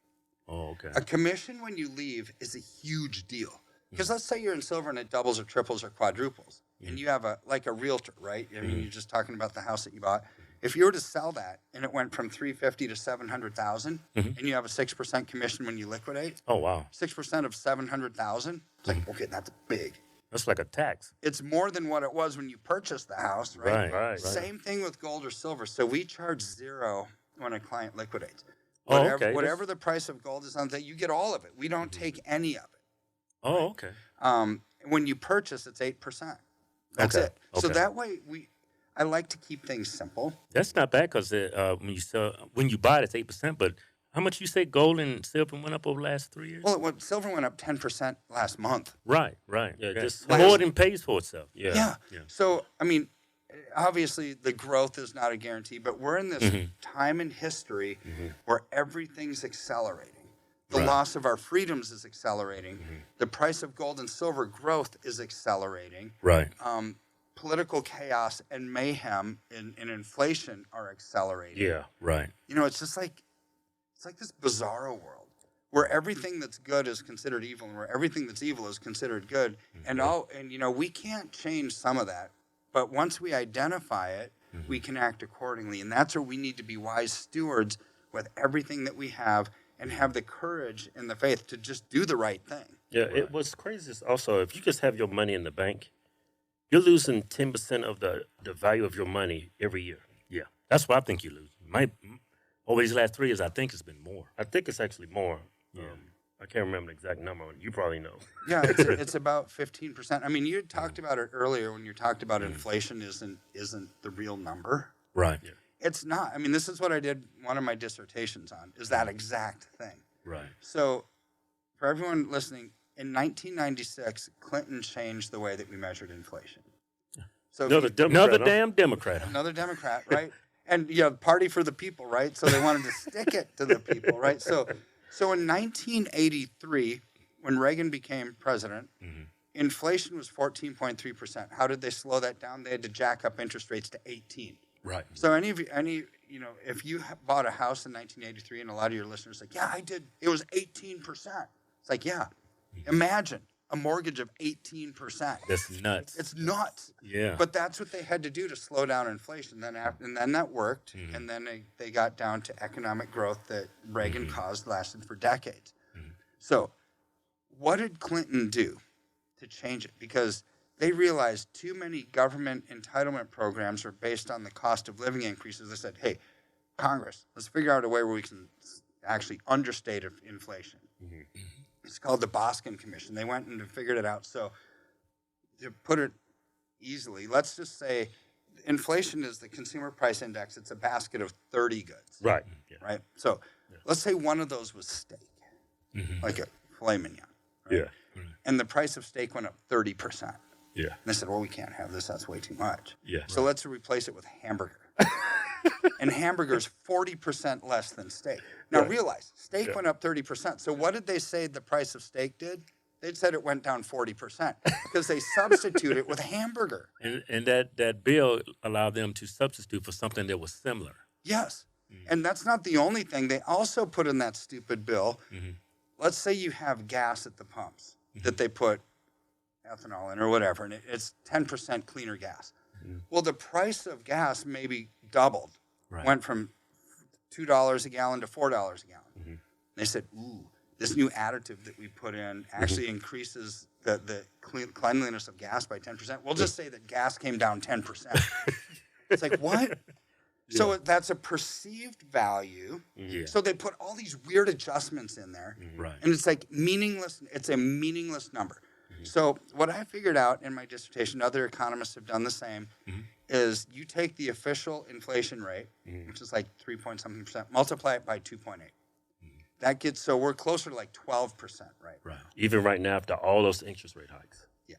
Oh, okay. A commission when you leave is a huge deal. Because let's say you're in silver and it doubles or triples or quadruples, and you have a realtor, right? I mean, you're just talking about the house that you bought. If you were to sell that and it went from $350,000 to $700,000, and you have a 6% commission when you liquidate, Oh, wow. 6% of $700,000, it's like, okay, that's big. That's like a tax. It's more than what it was when you purchased the house, right? Right. Same thing with gold or silver. So we charge zero when a client liquidates. Oh, Whatever, okay. whatever the price of gold is on that, you get all of it. We don't take any of it. Oh, okay. When you purchase, it's 8%. That's Okay, it. So okay. that way, I like to keep things simple. That's not bad, because when you buy it, it's 8%. But how much you say gold and silver went up over the last 3 years? Well, silver went up 10% last month. Right. Yeah, just more than pays for itself. Yeah. So, I mean, obviously the growth is not a guarantee, but we're in this time in history where everything's accelerating. The loss of our freedoms is accelerating. The price of gold and silver growth is accelerating. Right. Political chaos and mayhem and inflation are accelerating. Yeah. Right. You know, it's like this bizarro world where everything that's good is considered evil, and where everything that's evil is considered good. And we can't change some of that, but once we identify it, we can act accordingly. And that's where we need to be wise stewards with everything that we have and have the courage and the faith to just do the right thing. Yeah, it was crazy. Also, if you just have your money in the bank, you're losing 10% of the value of your money every year. Yeah, that's what I think you lose. Over these last 3 years, I think it's been more. I think it's actually more. I can't remember the exact number. You probably know. Yeah, it's about 15%. I mean, you talked about it earlier when you talked about inflation isn't the real number. Right. Yeah. It's not. I mean, this is what I did one of my dissertations on, is that exact thing. Right. So for everyone listening, in 1996, Clinton changed the way that we measured inflation. So Another damn Democrat. Another Democrat, right? And party for the people, right? So they wanted to stick it to the people, right? So in 1983, when Reagan became president, inflation was 14.3%. How did they slow that down? They had to jack up interest rates to 18. Right. So if you bought a house in 1983, and a lot of your listeners are like, yeah, I did. It was 18%. It's like, yeah, imagine a mortgage of 18%. That's nuts. It's nuts. Yeah. But that's what they had to do to slow down inflation. And then that worked. And then they got down to economic growth that Reagan caused, lasted for decades. So what did Clinton do to change it? Because they realized too many government entitlement programs are based on the cost of living increases. They said, hey, Congress, let's figure out a way where we can actually understate inflation. It's called the Boskin Commission. They went and figured it out. So to put it easily, let's just say inflation is the consumer price index. It's a basket of 30 goods. Right. Yeah. Right? So let's say one of those was steak, like a filet mignon. Right? Yeah. And the price of steak went up 30%. Yeah. And they said, well, we can't have this. That's way too much. Yeah. So let's replace it with hamburger. And hamburger's 40% less than steak. Now realize, steak went up 30%. So what did they say the price of steak did? They said it went down 40% because they substitute it with hamburger. And that bill allowed them to substitute for something that was similar. Yes. And that's not the only thing. They also put in that stupid bill, let's say you have gas at the pumps that they put ethanol in or whatever, and it's 10% cleaner gas. Well, the price of gas maybe doubled, went from $2 a gallon to $4 a gallon. They said, ooh, this new additive that we put in actually increases the cleanliness of gas by 10%. We'll just say that gas came down 10%. It's like, what? So that's a perceived value. So they put all these weird adjustments in there. And it's like meaningless. It's a meaningless number. So what I figured out in my dissertation, other economists have done the same, is you take the official inflation rate, which is like 3-point-something%, multiply it by 2.8. That gets, so we're closer to like 12%, right? Even right now, after all those interest rate hikes. Yeah.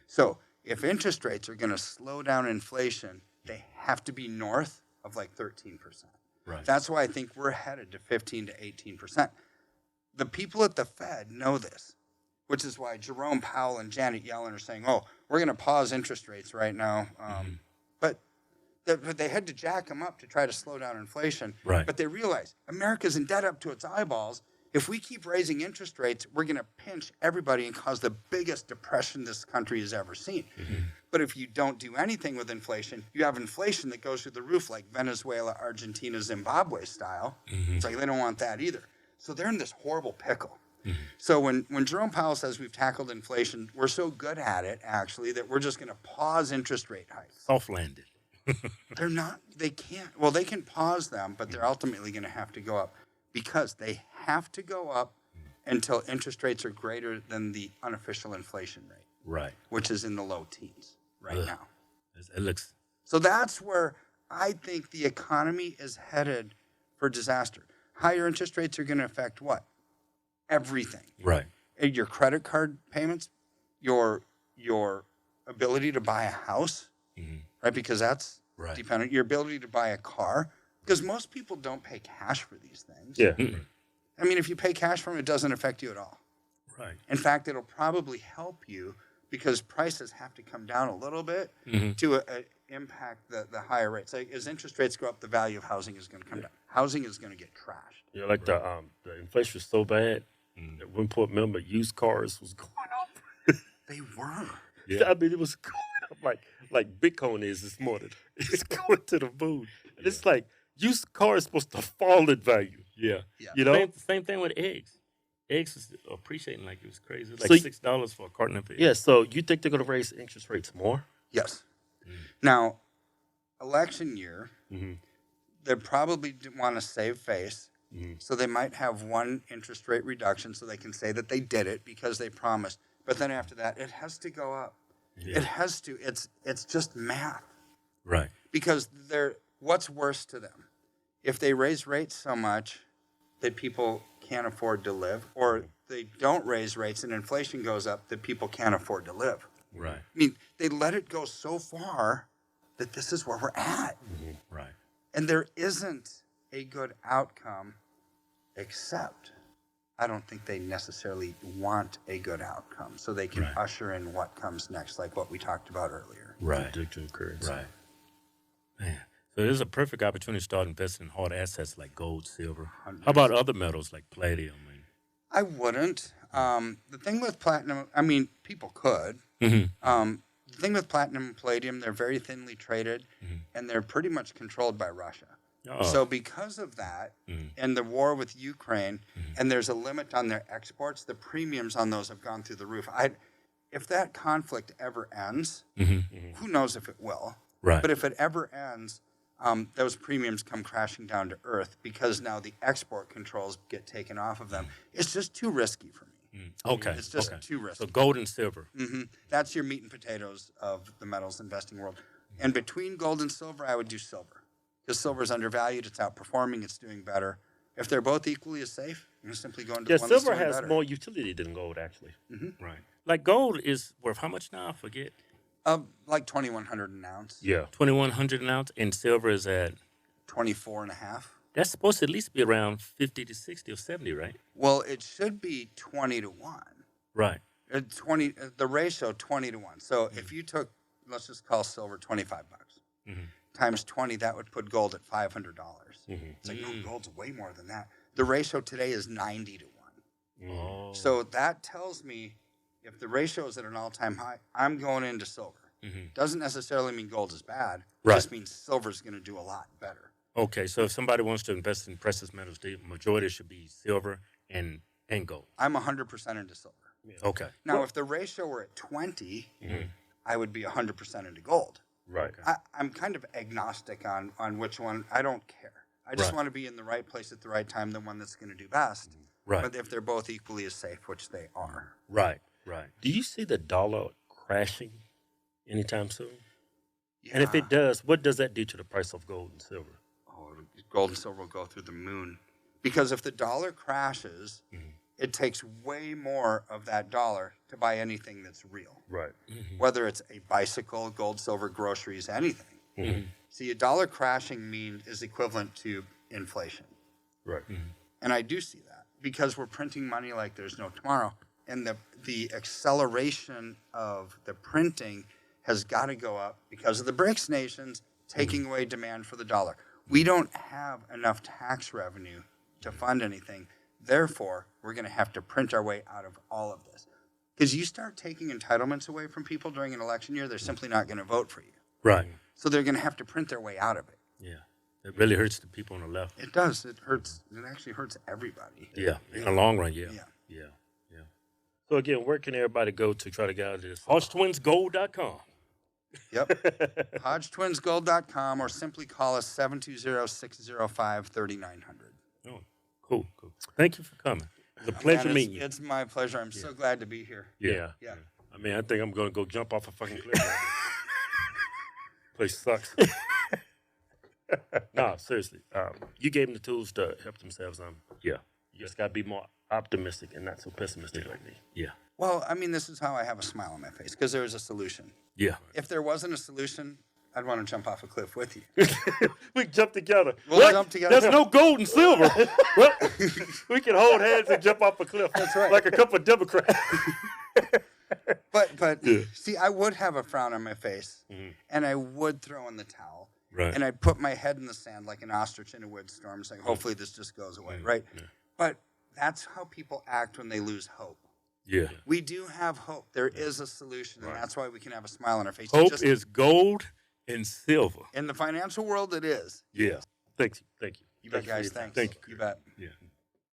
So if interest rates are going to slow down inflation, they have to be north of like 13%. That's why I think we're headed to 15 to 18%. The people at the Fed know this, which is why Jerome Powell and Janet Yellen are saying, oh, we're going to pause interest rates right now. But they had to jack them up to try to slow down inflation. But they realize America's in debt up to its eyeballs. If we keep raising interest rates, we're going to pinch everybody and cause the biggest depression this country has ever seen. But if you don't do anything with inflation, you have inflation that goes through the roof like Venezuela, Argentina, Zimbabwe style. It's like they don't want that either. So they're in this horrible pickle. So when Jerome Powell says we've tackled inflation, we're so good at it, actually, that we're just going to pause interest rate hikes. Soft-landed. They're not, they can't, well, they can pause them, but they're ultimately going to have to go up because they have to go up until interest rates are greater than the unofficial inflation rate. Which is in the low teens now. It looks. So that's where I think the economy is headed for disaster. Higher interest rates are going to affect what? Everything. Your credit card payments, your ability to buy a house, right? Because that's dependent. Your ability to buy a car, because most people don't pay cash for these things. I mean, if you pay cash for them, it doesn't affect you at all. In fact, it'll probably help you because prices have to come down a little bit to impact the higher rates. Like, as interest rates go up, the value of housing is going to come down. Housing is going to get trashed. Yeah, like the inflation was so bad. At one point, remember, used cars was going up. They were. I mean, it was going up like Bitcoin is this morning. It's going to the moon. And it's like used cars supposed to fall in value. Yeah. Yeah. You know? Same thing with eggs. Eggs is appreciating like it was crazy. It's So like $6 for a carton of eggs. Yeah, so you think they're going to raise interest rates more? Yes. Now, election year, they probably want to save face, so they might have one interest rate reduction so they can say that they did it because they promised. But then after that, it has to go up. Yeah. It has to. It's just math. Right. Because what's worse to them? If they raise rates so much that people can't afford to live, or they don't raise rates and inflation goes up that people can't afford to live. Right. I mean, they let it go so far that this is where we're at. Right. And there isn't a good outcome, except I don't think they necessarily want a good outcome, so they can usher in what comes next, like what we talked about earlier. Right. Digital currency. Right. Man. So there's a perfect opportunity to start investing in hard assets like gold, silver. 100%. How about other metals like palladium? I wouldn't. The thing with platinum, I mean, people could. The thing with platinum and palladium, they're very thinly traded, and they're pretty much controlled by Russia. So because of that, and the war with Ukraine, and there's a limit on their exports, the premiums on those have gone through the roof. If that conflict ever ends, who knows if it will, Right. but if it ever ends, those premiums come crashing down to earth because now the export controls get taken off of them. It's just too risky for me. Okay. It's just too risky. So gold and silver. That's your meat and potatoes of the metals investing world. And between gold and silver, I would do silver. Because silver is undervalued, it's outperforming, it's doing better. If they're both equally as safe, I'm going to simply go into Yeah, one that's silver doing has better. more utility than gold, actually. Right. Like gold is worth how much now? I forget. Like 2,100 an ounce. Yeah. 2,100 an ounce, and silver is at 24 and a half. that's supposed to at least be around 50 to 60 or 70, right? Well, it should be 20 to 1. Right. 20, the ratio 20 to 1. So if you took, let's just call silver $25, times 20, that would put gold at $500. It's like, no, gold's way more than that. The ratio today is 90 to 1. Oh. So that tells me if the ratio is at an all-time high, I'm going into silver. Doesn't necessarily mean gold is bad. It just means silver's going to do a lot better. Okay, so if somebody wants to invest in precious metals, the majority should be silver and gold. I'm 100% into silver. Okay. Now, if the ratio were at 20, I would be 100% into gold. Right. I'm kind of agnostic on which one. I don't care. I just want to be in the right place at the right time, the one that's going to do best. Right. But if they're both equally as safe, which they are. Right. Right. Do you see the dollar crashing anytime soon? Yeah. And if it does, what does that do to the price of gold and silver? Oh, gold and silver will go through the moon. Because if the dollar crashes, it takes way more of that dollar to buy anything that's real. Right. Whether it's a bicycle, gold, silver, groceries, anything. See, a dollar crashing is equivalent to inflation. Right. And I do see that because we're printing money like there's no tomorrow. And the acceleration of the printing has got to go up because of the BRICS nations taking away demand for the dollar. We don't have enough tax revenue to fund anything. Therefore, we're going to have to print our way out of all of this. Because you start taking entitlements away from people during an election year, they're simply not going to vote for you. Right. So they're going to have to print their way out of it. Yeah. It really hurts the people on the left. It does. It hurts. It actually hurts everybody. Yeah. In the long run, yeah. Yeah. Yeah. Yeah. So again, where can everybody go to try to get out of this? Hodgetwinsgold.com. Yep. Hodgetwinsgold.com or simply call us 720-605-3900. Oh, cool. Thank you for coming. It's a pleasure Man, meeting you. It's my pleasure. I'm so glad to be here. Yeah. Yeah. I mean, I think I'm going to go jump off a fucking cliff. Place sucks. No, seriously. You gave them the tools to help themselves. Yeah. You just got to be more optimistic and not so pessimistic like me. Yeah. Well, I mean, this is how I have a smile on my face because there is a solution. Yeah. If there wasn't a solution, I'd want to jump off a cliff with you. We can jump together. We'll jump together. There's no gold and silver. Well, we can hold hands and jump off a cliff. That's right. Like a couple of Democrats. But see, I would have a frown on my face, and I would throw in the towel. Right. And I'd put my head in the sand like an ostrich in a wood storm, saying, hopefully this just goes away, right? Yeah. But that's how people act when they lose hope. Yeah. We do have hope. There is a solution, and that's why we can have a smile on our face. Hope is gold and silver. In the financial world, it is. Yeah. Thank you. You bet, guys. Thanks. Thank you. You bet. Yeah.